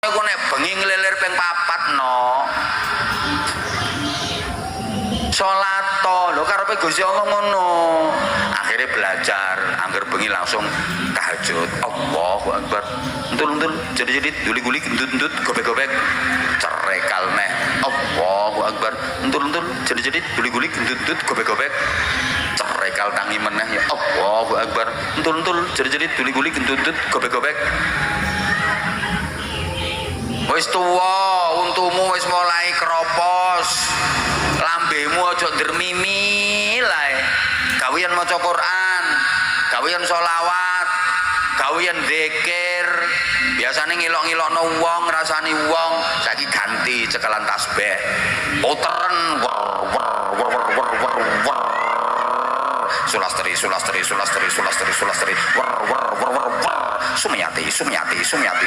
Aku nek bengi ngelilir ping 4 no. Salat to lho karepe Gusti Allah ngono. Akhirnya belajar, angger bengi langsung tahajud. Allahu Akbar. Entul-entul jadi duli-guli entut-entut gobek-gobek cerekal neh. Allahu Akbar. Entul-entul jadi duli-guli entut-entut gobek-gobek cerekal tangi meneh ya Allahu Akbar. Entul-entul jadi duli-guli entut-entut gobek-gobek. Wis tuwa, untumu wis mulai keropos. Lambemu aja ndermimi lae. Gawean maca Quran, gawean sholawat, gawean zikir. Biasane ngilok-ngilokno wong, ngrasani wong, saiki ganti cekelan tasbih. Puteren sulastri Sumyati